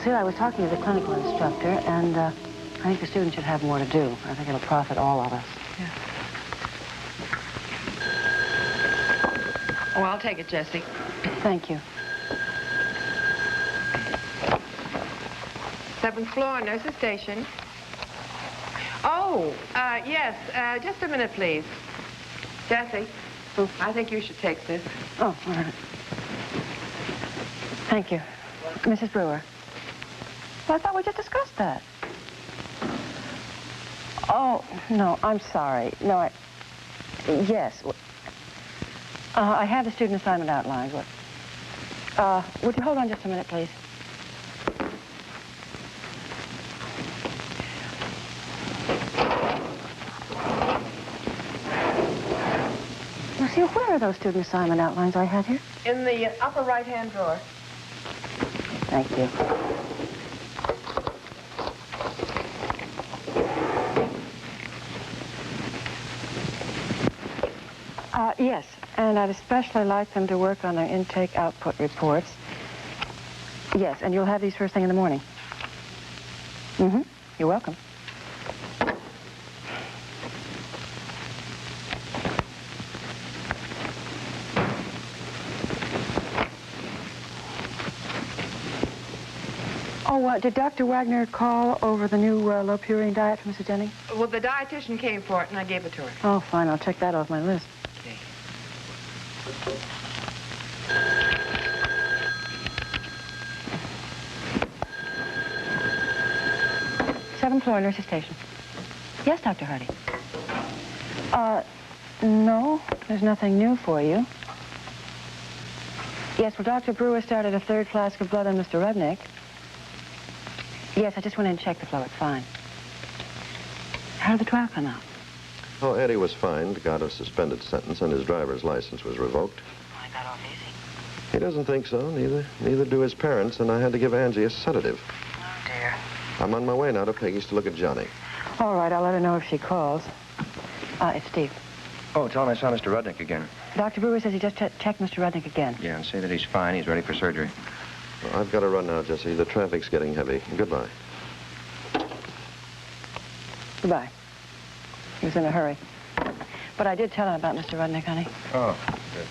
See, I was talking to the clinical instructor, and I think the students should have more to do. I think it'll profit all of us. Yeah. Oh, I'll take it, Jessie. Thank you. 7th floor, nurse's station. Oh, yes, just a minute, please. Jessie, I think you should take this. Oh, all right. Thank you. Mrs. Brewer. Well, I thought we just discussed that. Oh, no, I'm sorry. No, yes. I have the student assignment outlined. Would you hold on just a minute, please? Lucille, where are those student assignment outlines I had here? In the upper right-hand drawer. Thank you. Yes, and I'd especially like them to work on their intake-output reports. Yes, and you'll have these first thing in the morning. Mm-hmm. You're welcome. Oh, did Dr. Wagner call over the new low-purine diet for Mrs. Jennings? Well, the dietitian came for it, and I gave it to her. Oh, fine. I'll check that off my list. Okay. Seventh floor, nurse's station. Yes, Dr. Hardy. No, there's nothing new for you. Yes, well, Dr. Brewer started a 3rd flask of blood on Mr. Rudnick. Yes, I just went in and checked the flow. It's fine. How did the trial come out? Oh, Eddie was fined, got a suspended sentence, and his driver's license was revoked. I got off easy. He doesn't think so, neither do his parents, and I had to give Angie a sedative. Oh, dear. I'm on my way now to Peggy's to look at Johnny. All right, I'll let her know if she calls. It's Steve. Oh, tell him I saw Mr. Rudnick again. Dr. Brewer says he just checked Mr. Rudnick again. Yeah, and say that he's fine. He's ready for surgery. Well, I've got to run now, Jessie. The traffic's getting heavy. Goodbye. Goodbye. He was in a hurry. But I did tell him about Mr. Rudnick, honey. Oh, good.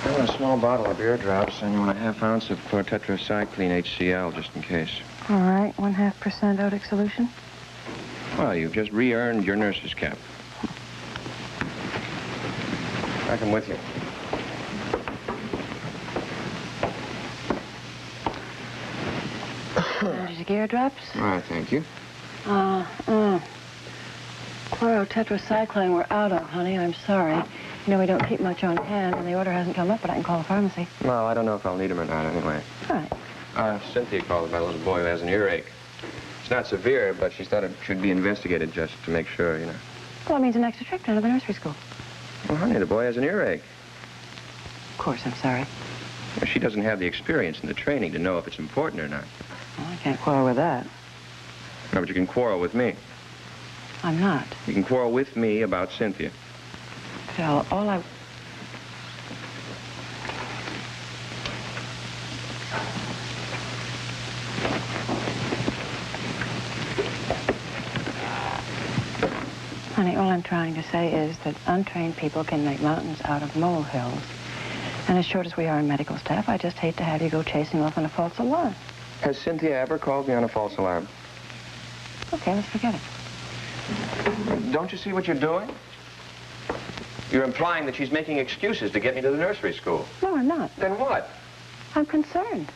I want a small bottle of ear drops, and you want a half-ounce of chlortetracycline HCl, just in case. All right, 0.5% otic solution. Well, you've just re-earned your nurse's cap. I come with you. There's ear drops. All right, thank you. Chlorotetracycline we're out of, honey. I'm sorry. You know, we don't keep much on hand, and the order hasn't come up, but I can call the pharmacy. Well, I don't know if I'll need them or not, anyway. All right. Cynthia called about a little boy who has an earache. It's not severe, but she thought it should be investigated just to make sure, you know. Well, it means an extra trip down to the nursery school. Well, honey, the boy has an earache. Of course, I'm sorry. Well, she doesn't have the experience and the training to know if it's important or not. Well, I can't quarrel with that. No, but you can quarrel with me. I'm not. You can quarrel with me about Cynthia. Phil, all I... Honey, all I'm trying to say is that untrained people can make mountains out of molehills. And as short as we are in medical staff, I just hate to have you go chasing off on a false alarm. Has Cynthia ever called me on a false alarm? Okay, let's forget it. Don't you see what you're doing? You're implying that she's making excuses to get me to the nursery school. No, I'm not. Then what? I'm concerned.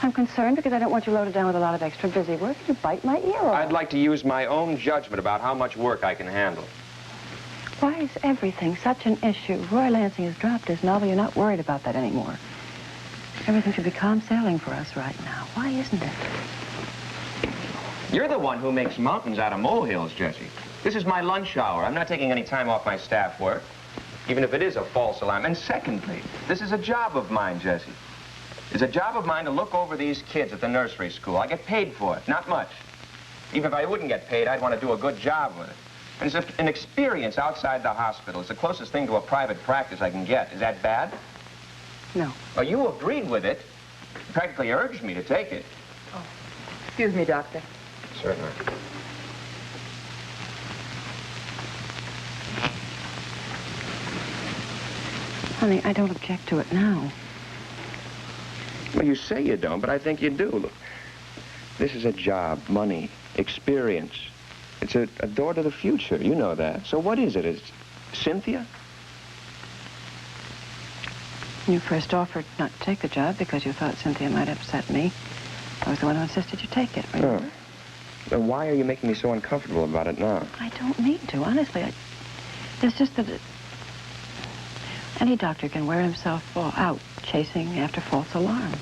I'm concerned because I don't want you loaded down with a lot of extra busy work. You bite my ear off. I'd like to use my own judgment about how much work I can handle. Why is everything such an issue? Roy Lansing has dropped his novel. You're not worried about that anymore. Everything should be calm sailing for us right now. Why isn't it? You're the one who makes mountains out of molehills, Jessie. This is my lunch hour. I'm not taking any time off my staff work, even if it is a false alarm. And secondly, this is a job of mine, Jessie. It's a job of mine to look over these kids at the nursery school. I get paid for it, not much. Even if I wouldn't get paid, I'd want to do a good job with it. And it's an experience outside the hospital. It's the closest thing to a private practice I can get. Is that bad? No. Oh, you agreed with it. You practically urged me to take it. Oh, excuse me, Doctor. Certainly. Honey, I don't object to it now. Well, you say you don't, but I think you do. Look, this is a job, money, experience. It's a door to the future. You know that. So what is it? Is it Cynthia? You first offered not to take the job because you thought Cynthia might upset me. I was the one who insisted you take it, remember? Oh. Then why are you making me so uncomfortable about it now? I don't mean to, honestly. It's just that any doctor can wear himself out chasing after false alarms.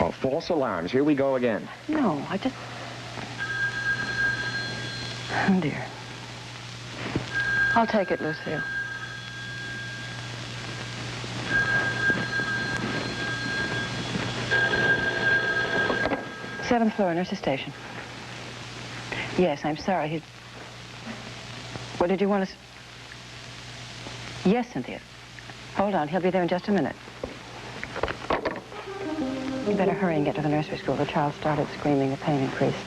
Oh, false alarms. Here we go again. No, I just... Oh, dear. I'll take it, Lucille. Seventh floor, nurse's station. Yes, I'm sorry. What did you want to... Yes, Cynthia. Hold on, he'll be there in just a minute. You better hurry and get to the nursery school. The child started screaming. The pain increased.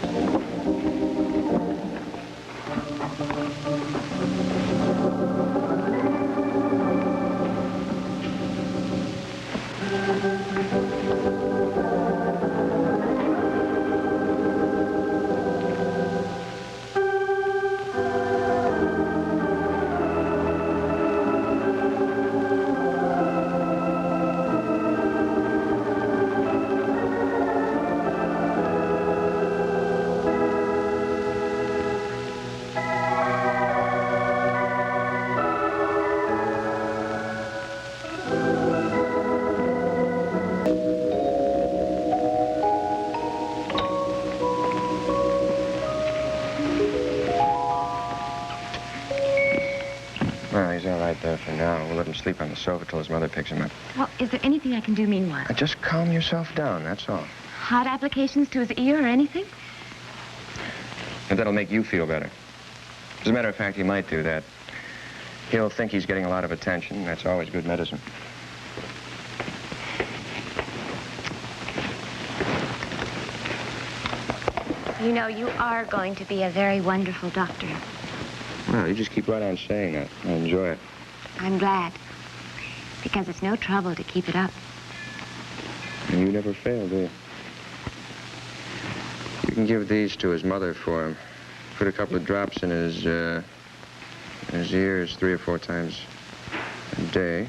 Well, he's all right there for now. We'll let him sleep on the sofa till his mother picks him up. Well, is there anything I can do meanwhile? Just calm yourself down, that's all. Hot applications to his ear or anything? And that'll make you feel better. As a matter of fact, he might do that. He'll think he's getting a lot of attention. That's always good medicine. You know, you are going to be a very wonderful doctor. Well, you just keep right on saying that. I enjoy it. I'm glad. Because it's no trouble to keep it up. And you never fail, do you? You can give these to his mother for him. Put a couple of drops in his ears 3 or 4 times a day.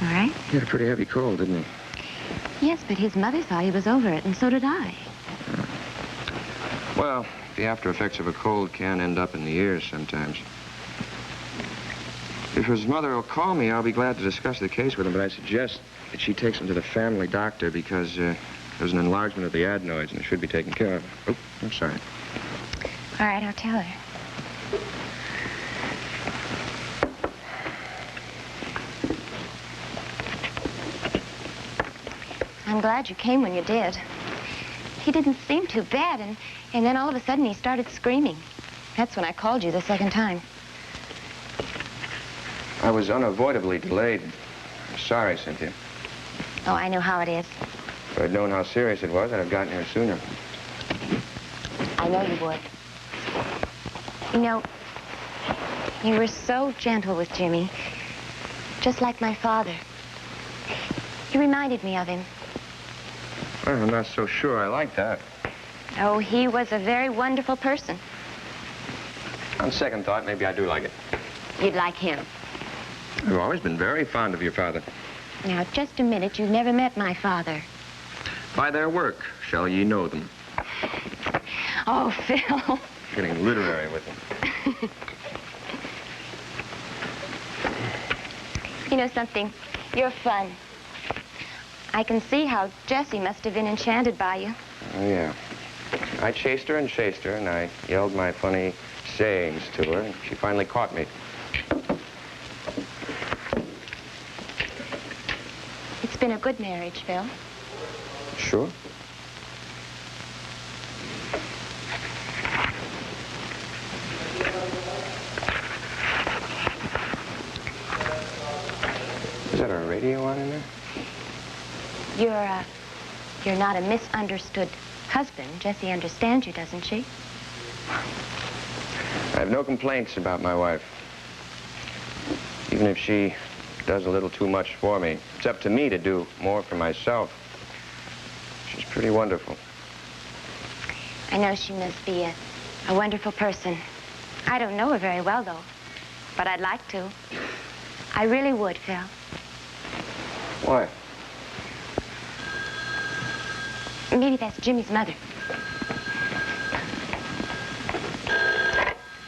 All right? He had a pretty heavy cold, didn't he? Yes, but his mother thought he was over it, and so did I. Well, the after effects of a cold can end up in the ears sometimes. If his mother will call me, I'll be glad to discuss the case with him, but I suggest that she takes him to the family doctor because there's an enlargement of the adenoids and it should be taken care of. Oh, I'm sorry. All right, I'll tell her. I'm glad you came when you did. He didn't seem too bad, and then all of a sudden he started screaming. That's when I called you the second time. I was unavoidably delayed. I'm sorry, Cynthia. Oh, I know how it is. If I'd known how serious it was, I'd have gotten here sooner. I know you would. You know, you were so gentle with Jimmy, just like my father. You reminded me of him. Well, I'm not so sure I like that. Oh, he was a very wonderful person. On second thought, maybe I do like it. You'd like him. I've always been very fond of your father. Now, just a minute. You've never met my father. By their work shall ye know them. Oh, Phil. Getting literary with them. You know something? You're fun. I can see how Jessie must have been enchanted by you. Oh, yeah. I chased her, and I yelled my funny sayings to her, and she finally caught me. It's been a good marriage, Phil. Sure. do you want in there? You're not a misunderstood husband. Jessie understands you, doesn't she? I have no complaints about my wife. Even if she does a little too much for me, it's up to me to do more for myself. She's pretty wonderful. I know she must be a wonderful person. I don't know her very well, though, but I'd like to. I really would, Phil. Why? Maybe that's Jimmy's mother.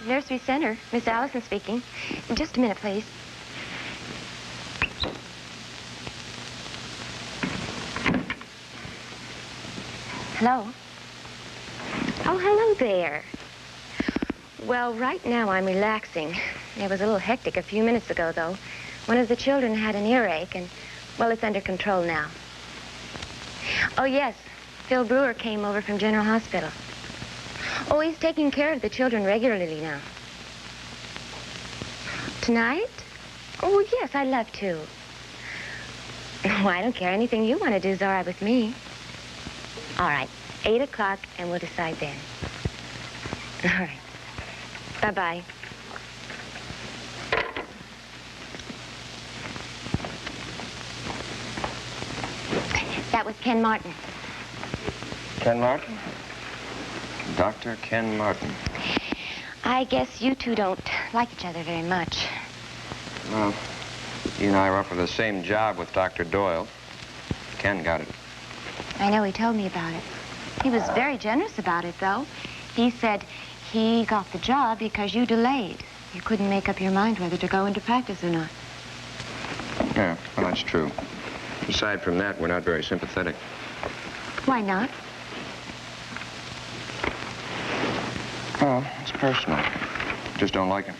Nursery Center, Miss Allison speaking. Just a minute, please. Hello? Oh, hello there. Well, right now I'm relaxing. It was a little hectic a few minutes ago, though. One of the children had an earache, and, well, it's under control now. Oh, yes. Phil Brewer came over from General Hospital. Oh, he's taking care of the children regularly now. Tonight? Oh, yes, I'd love to. Oh, I don't care. Anything you want to do is all right with me. All right, 8 o'clock, and we'll decide then. All right. Bye-bye. That was Ken Martin. Ken Martin? Dr. Ken Martin. I guess you two don't like each other very much. Well, you and I were up for the same job with Dr. Doyle. Ken got it. I know he told me about it. He was very generous about it, though. He said he got the job because you delayed. You couldn't make up your mind whether to go into practice or not. Yeah, well, that's true. Aside from that, we're not very sympathetic. Why not? Well, it's personal. Just don't like him.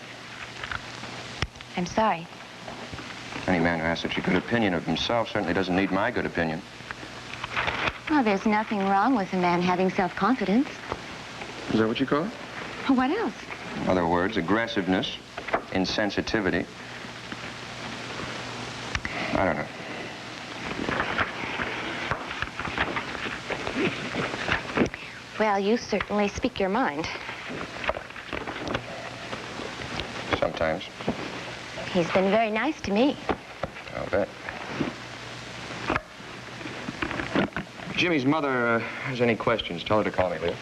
I'm sorry. Any man who has such a good opinion of himself certainly doesn't need my good opinion. Well, there's nothing wrong with a man having self-confidence. Is that what you call it? What else? In other words, aggressiveness, insensitivity. I don't know. Well, you certainly speak your mind. Sometimes. He's been very nice to me. I'll bet. Jimmy's mother has any questions, tell her to call me, will you?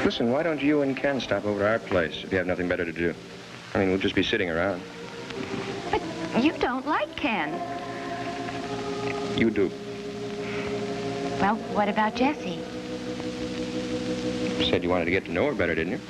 Listen, why don't you and Ken stop over to our place if you have nothing better to do? I mean, we'll just be sitting around. But you don't like Ken. You do. Well, what about Jessie? You said you wanted to get to know her better, didn't you?